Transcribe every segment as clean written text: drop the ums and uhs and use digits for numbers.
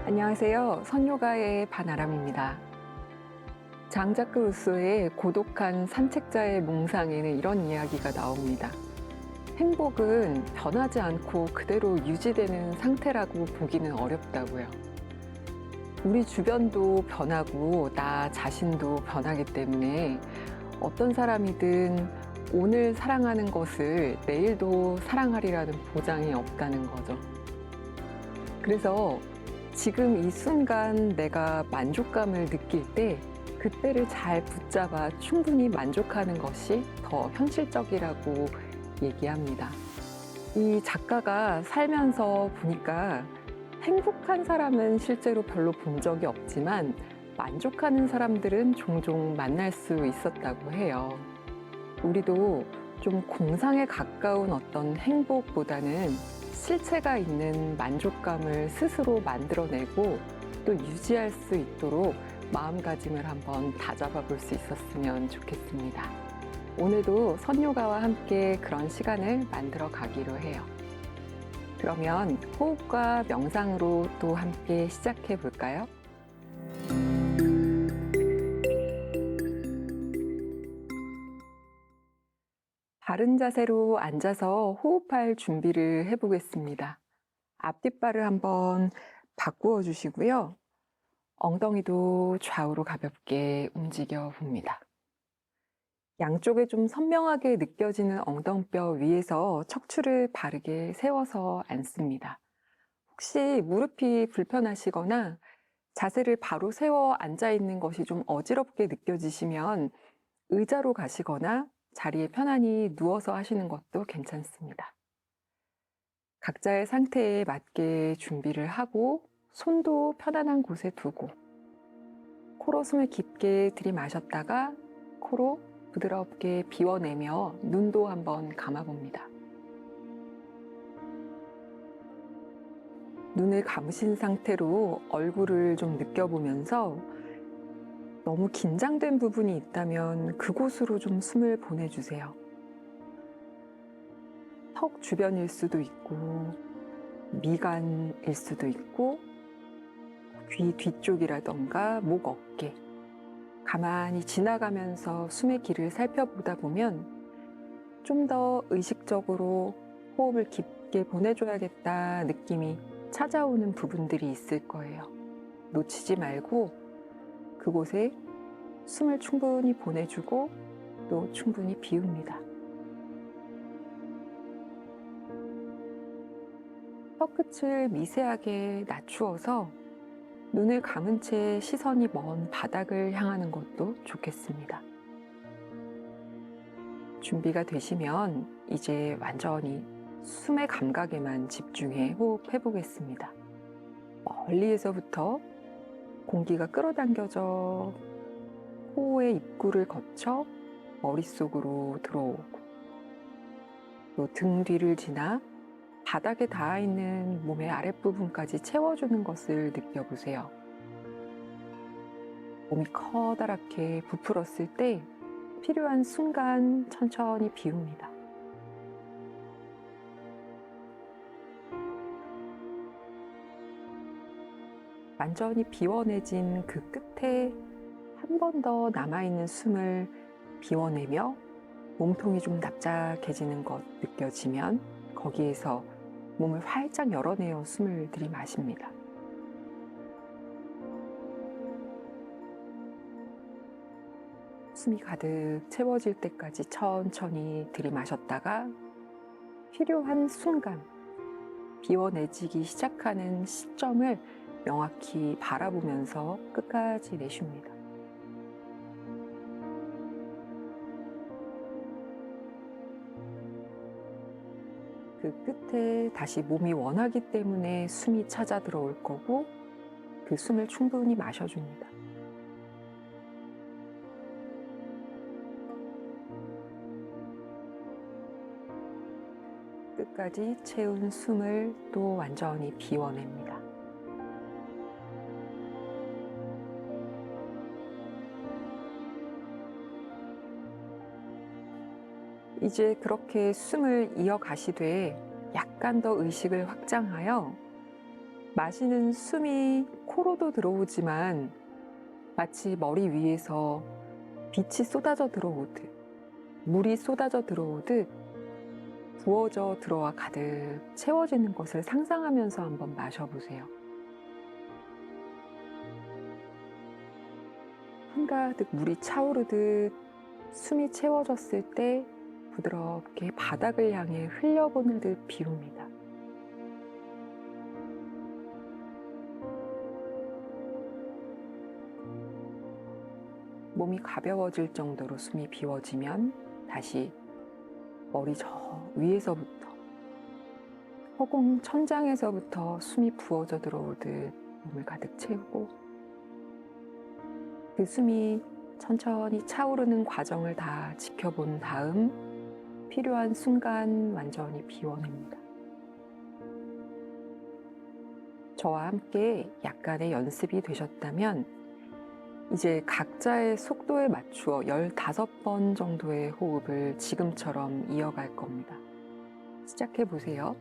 안녕하세요. 선요가의 반아람입니다. 장자크 루소의 고독한 산책자의 몽상에는 이런 이야기가 나옵니다. 행복은 변하지 않고 그대로 유지되는 상태라고 보기는 어렵다고요. 우리 주변도 변하고 나 자신도 변하기 때문에 어떤 사람이든 오늘 사랑하는 것을 내일도 사랑하리라는 보장이 없다는 거죠. 그래서 지금 이 순간 내가 만족감을 느낄 때 그때를 잘 붙잡아 충분히 만족하는 것이 더 현실적이라고 얘기합니다. 이 작가가 살면서 보니까 행복한 사람은 실제로 별로 본 적이 없지만 만족하는 사람들은 종종 만날 수 있었다고 해요. 우리도 좀 공상에 가까운 어떤 행복보다는 실체가 있는 만족감을 스스로 만들어내고 또 유지할 수 있도록 마음가짐을 한번 다잡아 볼 수 있었으면 좋겠습니다. 오늘도 선요가와 함께 그런 시간을 만들어 가기로 해요. 그러면 호흡과 명상으로 또 함께 시작해 볼까요? 바른 자세로 앉아서 호흡할 준비를 해보겠습니다. 앞뒷발을 한번 바꾸어 주시고요. 엉덩이도 좌우로 가볍게 움직여 봅니다. 양쪽에 좀 선명하게 느껴지는 엉덩뼈 위에서 척추를 바르게 세워서 앉습니다. 혹시 무릎이 불편하시거나 자세를 바로 세워 앉아 있는 것이 좀 어지럽게 느껴지시면 의자로 가시거나 자리에 편안히 누워서 하시는 것도 괜찮습니다. 각자의 상태에 맞게 준비를 하고 손도 편안한 곳에 두고 코로 숨을 깊게 들이마셨다가 코로 부드럽게 비워내며 눈도 한번 감아봅니다. 눈을 감으신 상태로 얼굴을 좀 느껴보면서 너무 긴장된 부분이 있다면 그곳으로 좀 숨을 보내주세요. 턱 주변일 수도 있고 미간일 수도 있고 귀 뒤쪽이라던가 목, 어깨 가만히 지나가면서 숨의 길을 살펴보다 보면 좀 더 의식적으로 호흡을 깊게 보내줘야겠다 느낌이 찾아오는 부분들이 있을 거예요. 놓치지 말고 그곳에 숨을 충분히 보내주고 또 충분히 비웁니다. 혀끝을 미세하게 낮추어서 눈을 감은 채 시선이 먼 바닥을 향하는 것도 좋겠습니다. 준비가 되시면 이제 완전히 숨의 감각에만 집중해 호흡해 보겠습니다. 멀리에서부터 공기가 끌어당겨져 코의 입구를 거쳐 머릿속으로 들어오고 또 등 뒤를 지나 바닥에 닿아 있는 몸의 아랫부분까지 채워주는 것을 느껴보세요. 몸이 커다랗게 부풀었을 때 필요한 순간 천천히 비웁니다. 완전히 비워내진 그 끝에 한 번 더 남아있는 숨을 비워내며 몸통이 좀 납작해지는 것 느껴지면 거기에서 몸을 활짝 열어내어 숨을 들이마십니다. 숨이 가득 채워질 때까지 천천히 들이마셨다가 필요한 순간 비워내지기 시작하는 시점을 명확히 바라보면서 끝까지 내쉽니다. 그 끝에 다시 몸이 원하기 때문에 숨이 찾아 들어올 거고 그 숨을 충분히 마셔줍니다. 끝까지 채운 숨을 또 완전히 비워냅니다. 이제 그렇게 숨을 이어가시되 약간 더 의식을 확장하여 마시는 숨이 코로도 들어오지만 마치 머리 위에서 빛이 쏟아져 들어오듯, 물이 쏟아져 들어오듯 부어져 들어와 가득 채워지는 것을 상상하면서 한번 마셔보세요. 한가득 물이 차오르듯 숨이 채워졌을 때 부드럽게 바닥을 향해 흘려보는 듯 비웁니다. 몸이 가벼워질 정도로 숨이 비워지면 다시 머리 저 위에서부터 허공 천장에서부터 숨이 부어져 들어오듯 몸을 가득 채우고 그 숨이 천천히 차오르는 과정을 다 지켜본 다음 필요한 순간 완전히 비워냅니다. 저와 함께 약간의 연습이 되셨다면 이제 각자의 속도에 맞추어 15번 정도의 호흡을 지금처럼 이어갈 겁니다. 시작해 보세요.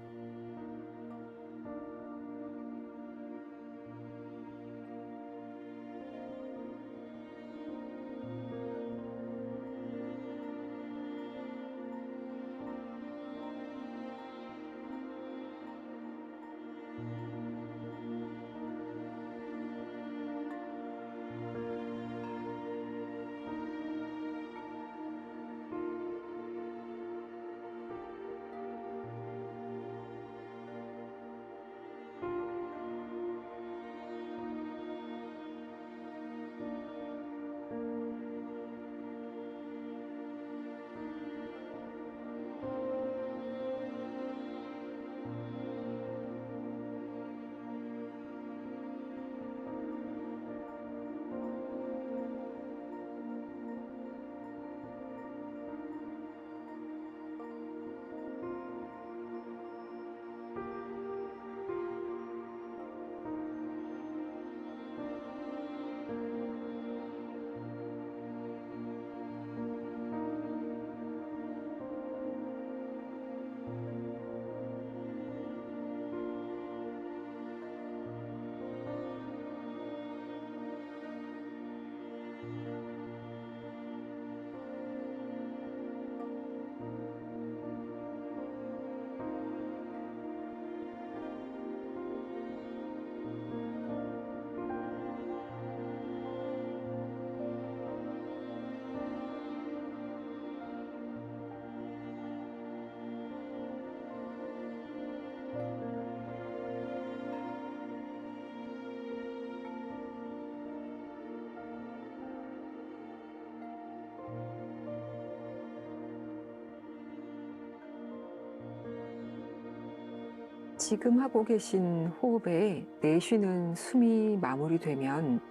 지금 하고 계신 호흡에 내쉬는 숨이 마무리되면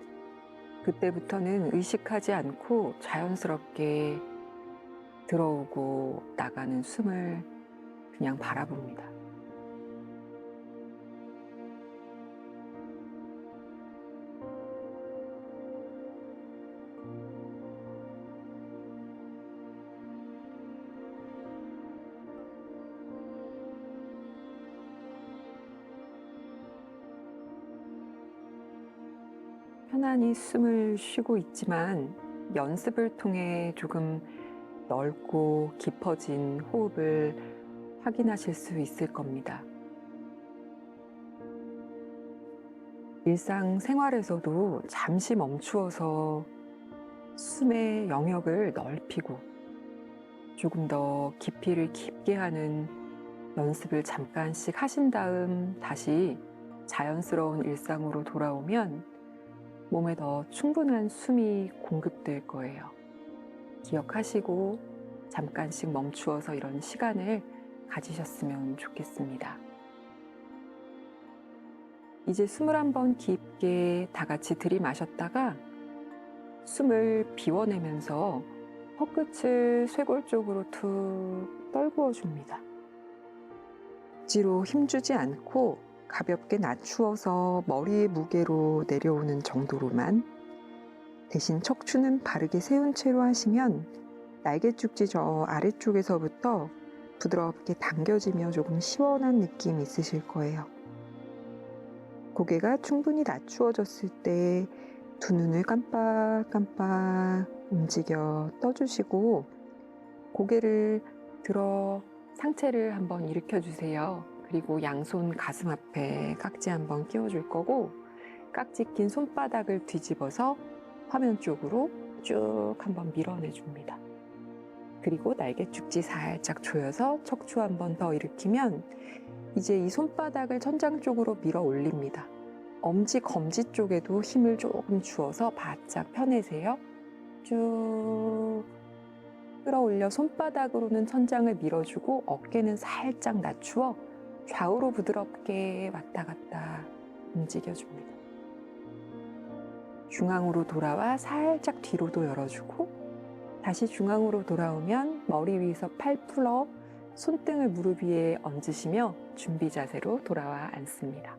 그때부터는 의식하지 않고 자연스럽게 들어오고 나가는 숨을 그냥 바라봅니다. 편안히 숨을 쉬고 있지만 연습을 통해 조금 넓고 깊어진 호흡을 확인하실 수 있을 겁니다. 일상생활에서도 잠시 멈추어서 숨의 영역을 넓히고 조금 더 깊이를 깊게 하는 연습을 잠깐씩 하신 다음 다시 자연스러운 일상으로 돌아오면 몸에 더 충분한 숨이 공급될 거예요. 기억하시고 잠깐씩 멈추어서 이런 시간을 가지셨으면 좋겠습니다. 이제 숨을 한번 깊게 다 같이 들이마셨다가 숨을 비워내면서 혀끝을 쇄골 쪽으로 툭 떨구어 줍니다. 억지로 힘주지 않고 가볍게 낮추어서 머리의 무게로 내려오는 정도로만, 대신 척추는 바르게 세운 채로 하시면 날개축지 저 아래쪽에서부터 부드럽게 당겨지며 조금 시원한 느낌이 있으실 거예요. 고개가 충분히 낮추어졌을 때 두 눈을 깜빡깜빡 움직여 떠주시고 고개를 들어 상체를 한번 일으켜 주세요. 그리고 양손 가슴 앞에 깍지 한번 끼워줄 거고 깍지 낀 손바닥을 뒤집어서 화면 쪽으로 쭉 한번 밀어내 줍니다. 그리고 날개 축지 살짝 조여서 척추 한번 더 일으키면 이제 이 손바닥을 천장 쪽으로 밀어 올립니다. 엄지, 검지 쪽에도 힘을 조금 주어서 바짝 펴내세요. 쭉 끌어올려 손바닥으로는 천장을 밀어주고 어깨는 살짝 낮추어 좌우로 부드럽게 왔다 갔다 움직여줍니다. 중앙으로 돌아와 살짝 뒤로도 열어주고 다시 중앙으로 돌아오면 머리 위에서 팔 풀어 손등을 무릎 위에 얹으시며 준비 자세로 돌아와 앉습니다.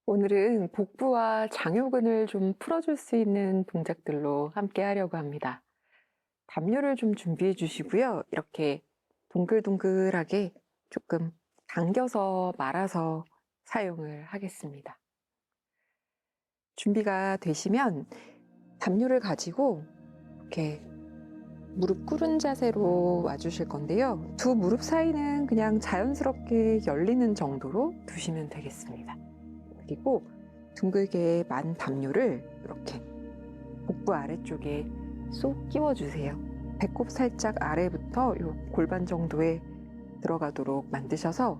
오늘은 복부와 장요근을 좀 풀어줄 수 있는 동작들로 함께 하려고 합니다. 담요를 좀 준비해 주시고요. 이렇게 동글동글하게 조금 당겨서 말아서 사용을 하겠습니다. 준비가 되시면 담요를 가지고 이렇게 무릎 꿇은 자세로 와주실 건데요. 두 무릎 사이는 그냥 자연스럽게 열리는 정도로 두시면 되겠습니다. 그리고 둥글게 만 담요를 이렇게 복부 아래쪽에 쏙 끼워주세요. 배꼽 살짝 아래부터 요 골반 정도에 들어가도록 만드셔서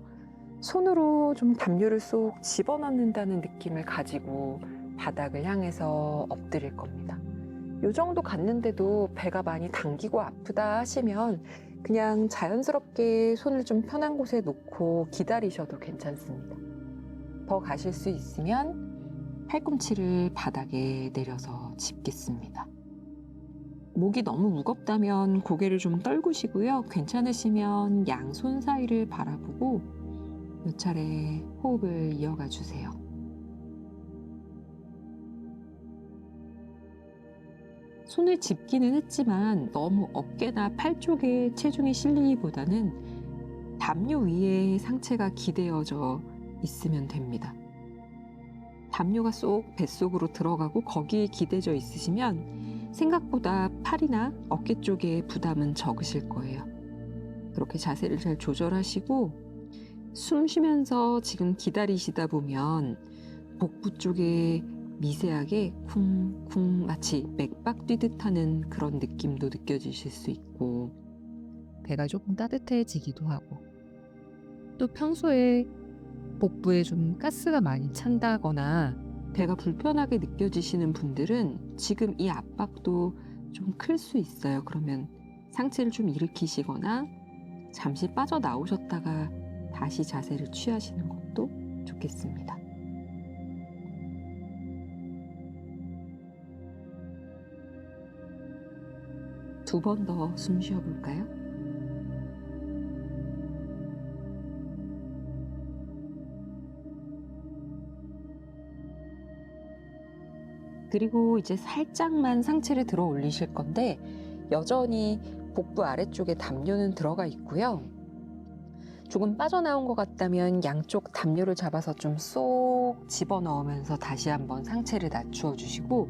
손으로 좀 담요를 쏙 집어넣는다는 느낌을 가지고 바닥을 향해서 엎드릴 겁니다. 요 정도 갔는데도 배가 많이 당기고 아프다 하시면 그냥 자연스럽게 손을 좀 편한 곳에 놓고 기다리셔도 괜찮습니다. 더 가실 수 있으면 팔꿈치를 바닥에 내려서 짚겠습니다. 목이 너무 무겁다면 고개를 좀 떨구시고요. 괜찮으시면 양손 사이를 바라보고 몇 차례 호흡을 이어가 주세요. 손을 짚기는 했지만 너무 어깨나 팔 쪽에 체중이 실리기보다는 담요 위에 상체가 기대어져 있으면 됩니다. 담요가 쏙 뱃속으로 들어가고 거기에 기대져 있으시면 생각보다 팔이나 어깨 쪽에 부담은 적으실 거예요. 그렇게 자세를 잘 조절하시고 숨 쉬면서 지금 기다리시다 보면 복부 쪽에 미세하게 쿵쿵 마치 맥박 뛰듯 하는 그런 느낌도 느껴지실 수 있고 배가 조금 따뜻해지기도 하고 또 평소에 복부에 좀 가스가 많이 찬다거나 배가 불편하게 느껴지시는 분들은 지금 이 압박도 좀 클 수 있어요. 그러면 상체를 좀 일으키시거나 잠시 빠져나오셨다가 다시 자세를 취하시는 것도 좋겠습니다. 두 번 더 숨 쉬어볼까요? 그리고 이제 살짝만 상체를 들어 올리실 건데 여전히 복부 아래쪽에 담요는 들어가 있고요. 조금 빠져나온 것 같다면 양쪽 담요를 잡아서 좀 쏙 집어넣으면서 다시 한번 상체를 낮추어 주시고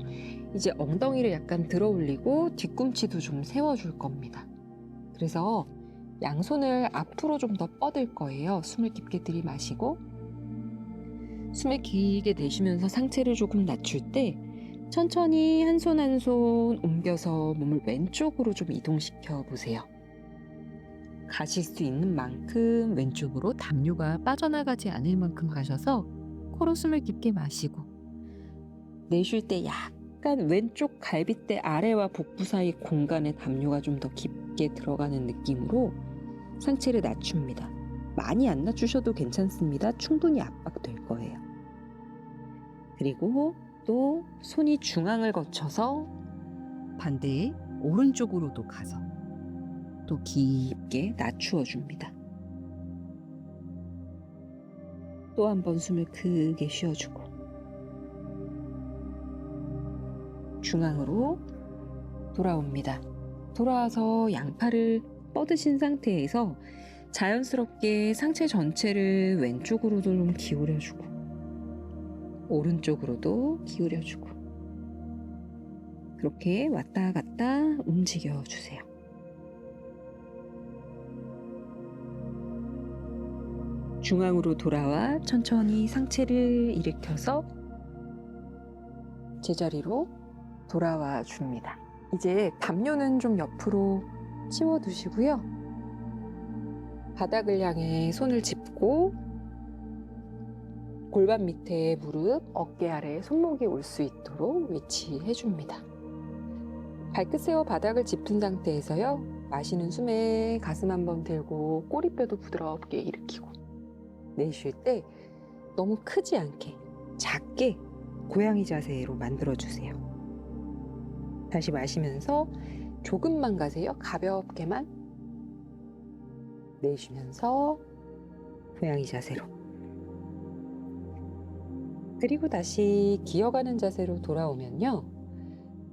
이제 엉덩이를 약간 들어 올리고 뒤꿈치도 좀 세워줄 겁니다. 그래서 양손을 앞으로 좀 더 뻗을 거예요. 숨을 깊게 들이마시고 숨을 길게 내쉬면서 상체를 조금 낮출 때 천천히 한 손 한 손 옮겨서 몸을 왼쪽으로 좀 이동시켜 보세요. 가실 수 있는 만큼 왼쪽으로 담요가 빠져나가지 않을 만큼 가셔서 코로 숨을 깊게 마시고 내쉴 때 약간 왼쪽 갈비뼈 아래와 복부 사이 공간에 담요가 좀 더 깊게 들어가는 느낌으로 상체를 낮춥니다. 많이 안 낮추셔도 괜찮습니다. 충분히 압박될 거예요. 그리고 또 손이 중앙을 거쳐서 반대에 오른쪽으로도 가서 또 깊게 낮추어 줍니다. 또 한 번 숨을 크게 쉬어주고 중앙으로 돌아옵니다. 돌아와서 양팔을 뻗으신 상태에서 자연스럽게 상체 전체를 왼쪽으로도 좀 기울여주고 오른쪽으로도 기울여주고 그렇게 왔다 갔다 움직여주세요. 중앙으로 돌아와 천천히 상체를 일으켜서 제자리로 돌아와 줍니다. 이제 담요는 좀 옆으로 치워두시고요. 바닥을 향해 손을 짚고 골반 밑에 무릎, 어깨 아래에 손목이 올 수 있도록 위치해 줍니다. 발끝 세워 바닥을 짚은 상태에서요. 마시는 숨에 가슴 한번 들고 꼬리뼈도 부드럽게 일으키고 내쉴 때 너무 크지 않게 작게 고양이 자세로 만들어주세요. 다시 마시면서 조금만 가세요. 가볍게만 내쉬면서 고양이 자세로. 그리고 다시 기어가는 자세로 돌아오면요.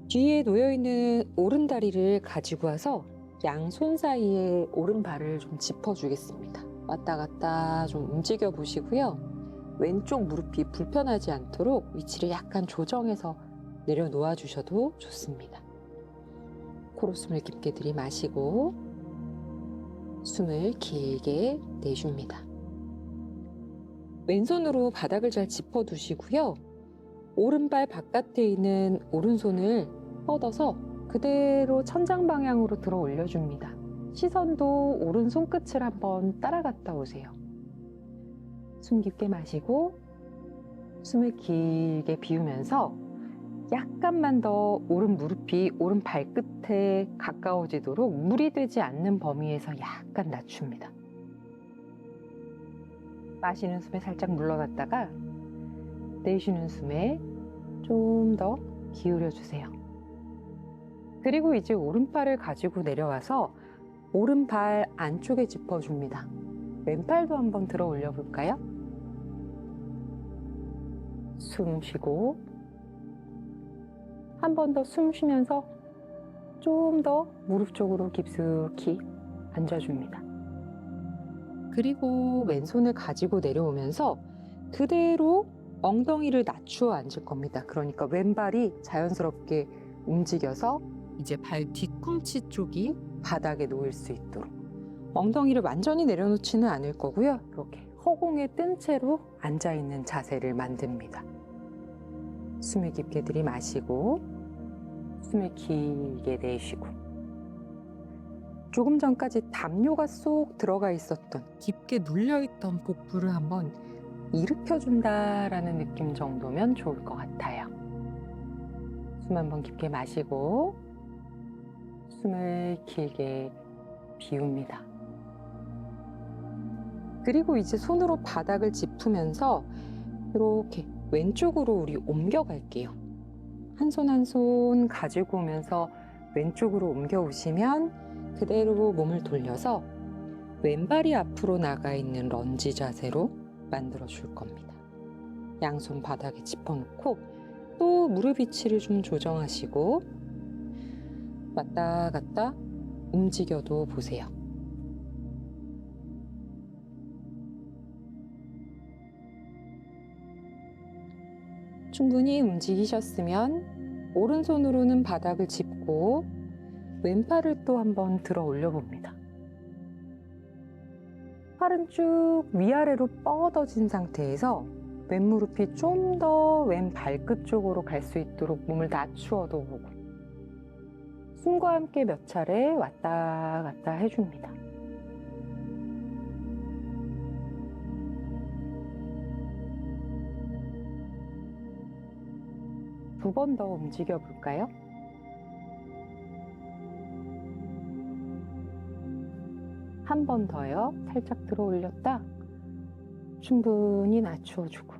뒤에 놓여있는 오른다리를 가지고 와서 양손 사이에 오른발을 좀 짚어주겠습니다. 왔다 갔다 좀 움직여 보시고요. 왼쪽 무릎이 불편하지 않도록 위치를 약간 조정해서 내려놓아 주셔도 좋습니다. 코로 숨을 깊게 들이마시고 숨을 길게 내쉽니다. 왼손으로 바닥을 잘 짚어두시고요. 오른발 바깥에 있는 오른손을 뻗어서 그대로 천장 방향으로 들어 올려줍니다. 시선도 오른 손끝을 한번 따라갔다 오세요. 숨 깊게 마시고 숨을 길게 비우면서 약간만 더 오른 무릎이 오른 발끝에 가까워지도록 무리 되지 않는 범위에서 약간 낮춥니다. 마시는 숨에 살짝 물러갔다가 내쉬는 숨에 좀 더 기울여 주세요. 그리고 이제 오른팔을 가지고 내려와서 오른발 안쪽에 짚어줍니다. 왼팔도 한번 들어 올려 볼까요? 숨 쉬고 한 번 더 숨 쉬면서 좀 더 무릎 쪽으로 깊숙이 앉아줍니다. 그리고 왼손을 가지고 내려오면서 그대로 엉덩이를 낮추어 앉을 겁니다. 그러니까 왼발이 자연스럽게 움직여서 이제 발 뒤꿈치 쪽이 바닥에 놓일 수 있도록 엉덩이를 완전히 내려놓지는 않을 거고요. 이렇게 허공에 뜬 채로 앉아있는 자세를 만듭니다. 숨을 깊게 들이마시고 숨을 길게 내쉬고 조금 전까지 담요가 쏙 들어가 있었던 깊게 눌려있던 복부를 한번 일으켜준다라는 느낌 정도면 좋을 것 같아요. 숨 한번 깊게 마시고 숨을 길게 비웁니다. 그리고 이제 손으로 바닥을 짚으면서 이렇게 왼쪽으로 우리 옮겨갈게요. 한 손 한 손 가지고 오면서 왼쪽으로 옮겨 오시면 그대로 몸을 돌려서 왼발이 앞으로 나가 있는 런지 자세로 만들어 줄 겁니다. 양손 바닥에 짚어놓고 또 무릎 위치를 좀 조정하시고 왔다 갔다 움직여도 보세요. 충분히 움직이셨으면 오른손으로는 바닥을 짚고 왼팔을 또 한번 들어 올려 봅니다. 팔은 쭉 위아래로 뻗어진 상태에서 왼무릎이 좀 더 왼 발끝 쪽으로 갈 수 있도록 몸을 낮추어도 보고 숨과 함께 몇 차례 왔다 갔다 해줍니다. 두 번 더 움직여 볼까요? 한 번 더요. 살짝 들어 올렸다. 충분히 낮추어주고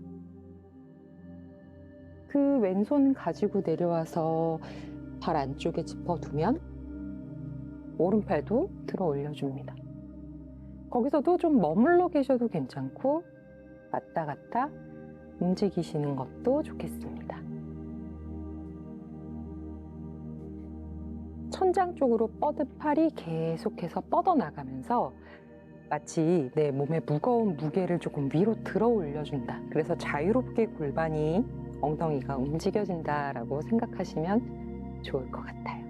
그 왼손 가지고 내려와서 발 안쪽에 짚어두면 오른팔도 들어 올려줍니다. 거기서도 좀 머물러 계셔도 괜찮고 왔다 갔다 움직이시는 것도 좋겠습니다. 천장 쪽으로 뻗은 팔이 계속해서 뻗어나가면서 마치 내 몸의 무거운 무게를 조금 위로 들어 올려준다. 그래서 자유롭게 골반이 엉덩이가 움직여진다라고 생각하시면 좋을 것 같아요.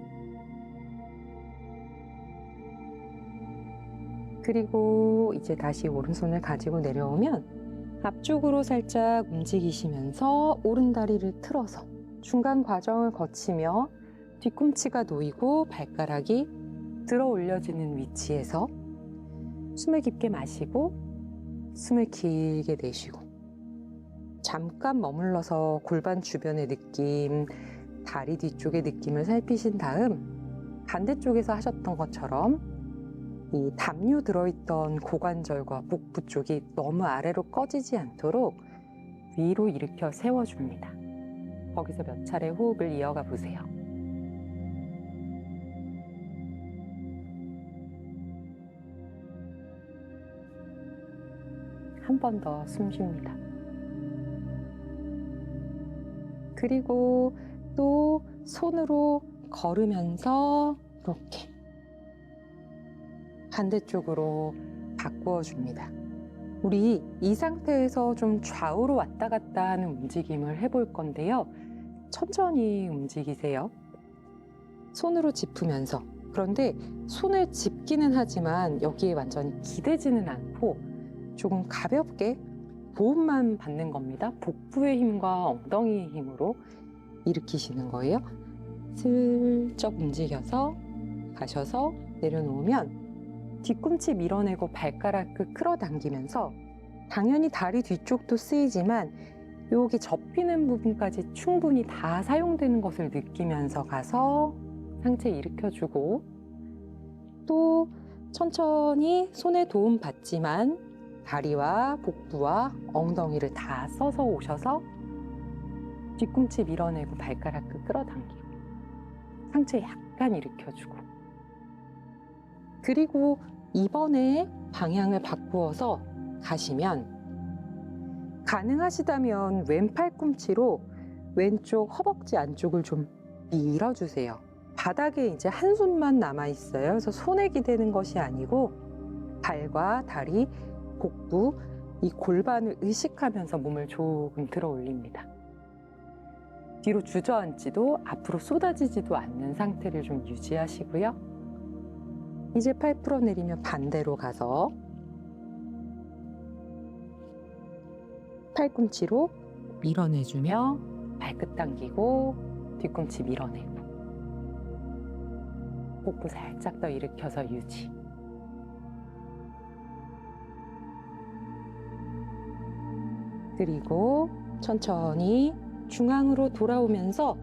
그리고 이제 다시 오른손을 가지고 내려오면 앞쪽으로 살짝 움직이시면서 오른다리를 틀어서 중간 과정을 거치며 뒤꿈치가 놓이고 발가락이 들어 올려지는 위치에서 숨을 깊게 마시고 숨을 길게 내쉬고 잠깐 머물러서 골반 주변의 느낌, 다리 뒤쪽의 느낌을 살피신 다음 반대쪽에서 하셨던 것처럼 이 담요 들어있던 고관절과 복부 쪽이 너무 아래로 꺼지지 않도록 위로 일으켜 세워줍니다. 거기서 몇 차례 호흡을 이어가 보세요. 한 번 더 숨 쉽니다. 그리고 또 손으로 걸으면서 이렇게 반대쪽으로 바꾸어 줍니다. 우리 이 상태에서 좀 좌우로 왔다 갔다 하는 움직임을 해볼 건데요. 천천히 움직이세요. 손으로 짚으면서. 그런데 손을 짚기는 하지만 여기에 완전히 기대지는 않고 조금 가볍게 보호만 받는 겁니다. 복부의 힘과 엉덩이의 힘으로 일으키시는 거예요. 슬쩍 움직여서 가셔서 내려놓으면 뒤꿈치 밀어내고 발가락을 끌어당기면서 당연히 다리 뒤쪽도 쓰이지만 여기 접히는 부분까지 충분히 다 사용되는 것을 느끼면서 가서 상체 일으켜주고 또 천천히 손에 도움 받지만 다리와 복부와 엉덩이를 다 써서 오셔서 뒤꿈치 밀어내고 발가락을 끌어당기고 상체 약간 일으켜주고 그리고 이번에 방향을 바꾸어서 가시면 가능하시다면 왼 팔꿈치로 왼쪽 허벅지 안쪽을 좀 밀어주세요. 바닥에 이제 한 손만 남아있어요. 그래서 손에 기대는 것이 아니고 발과 다리, 복부, 이 골반을 의식하면서 몸을 조금 들어 올립니다. 뒤로 주저앉지도 앞으로 쏟아지지도 않는 상태를 좀 유지하시고요. 이제 팔 풀어내리며 반대로 가서 팔꿈치로 밀어내주며 발끝 당기고 뒤꿈치 밀어내고 복부 살짝 더 일으켜서 유지. 그리고 천천히 중앙으로 돌아오면서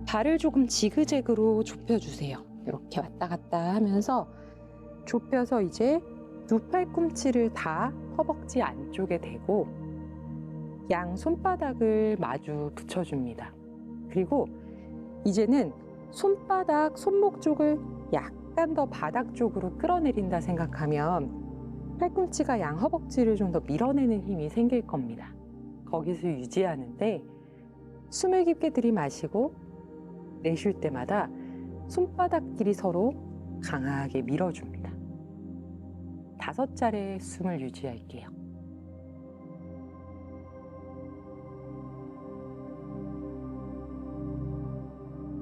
발을 조금 지그재그로 좁혀주세요. 이렇게 왔다 갔다 하면서 좁혀서 이제 두 팔꿈치를 다 허벅지 안쪽에 대고 양 손바닥을 마주 붙여줍니다. 그리고 이제는 손바닥, 손목 쪽을 약간 더 바닥 쪽으로 끌어내린다 생각하면 팔꿈치가 양 허벅지를 좀 더 밀어내는 힘이 생길 겁니다. 거기서 유지하는데 숨을 깊게 들이마시고 내쉴 때마다 손바닥끼리 서로 강하게 밀어줍니다. 5차례 숨을 유지할게요.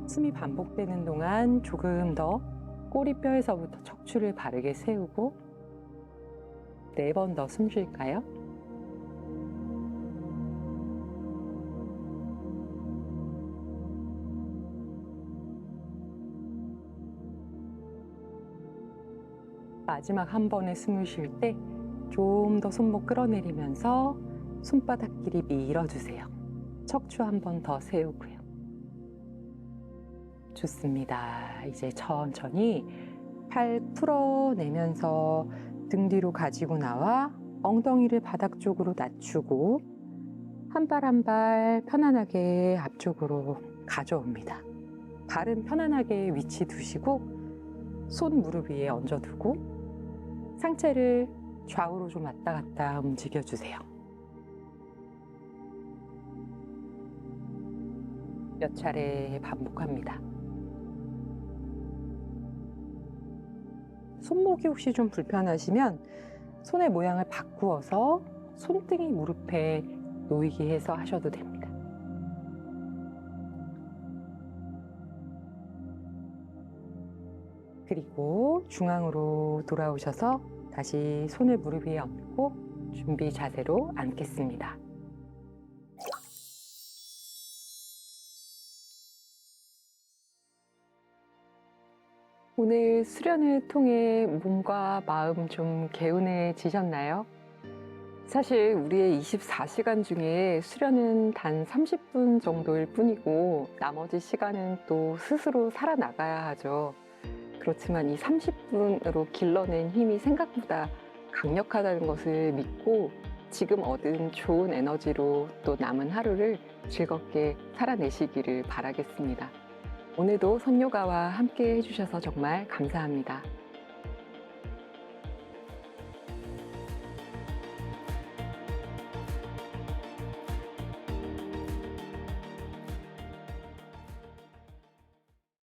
숨이 반복되는 동안 조금 더 꼬리뼈에서부터 척추를 바르게 세우고 4번 더 숨 쉴까요? 마지막 한 번에 숨을 쉴 때 좀 더 손목 끌어내리면서 손바닥끼리 밀어주세요. 척추 한 번 더 세우고요. 좋습니다. 이제 천천히 팔 풀어내면서 등 뒤로 가지고 나와 엉덩이를 바닥 쪽으로 낮추고 한 발 한 발 편안하게 앞쪽으로 가져옵니다. 발은 편안하게 위치 두시고 손 무릎 위에 얹어두고 상체를 좌우로 좀 왔다 갔다 움직여주세요. 몇 차례 반복합니다. 손목이 혹시 좀 불편하시면 손의 모양을 바꾸어서 손등이 무릎에 놓이게 해서 하셔도 됩니다. 그리고 중앙으로 돌아오셔서 다시 손을 무릎 위에 얹고 준비 자세로 앉겠습니다. 오늘 수련을 통해 몸과 마음 좀 개운해지셨나요? 사실 우리의 24시간 중에 수련은 단 30분 정도일 뿐이고 나머지 시간은 또 스스로 살아나가야 하죠. 그렇지만 이 30분으로 길러낸 힘이 생각보다 강력하다는 것을 믿고 지금 얻은 좋은 에너지로 또 남은 하루를 즐겁게 살아내시기를 바라겠습니다. 오늘도 선요가와 함께 해주셔서 정말 감사합니다.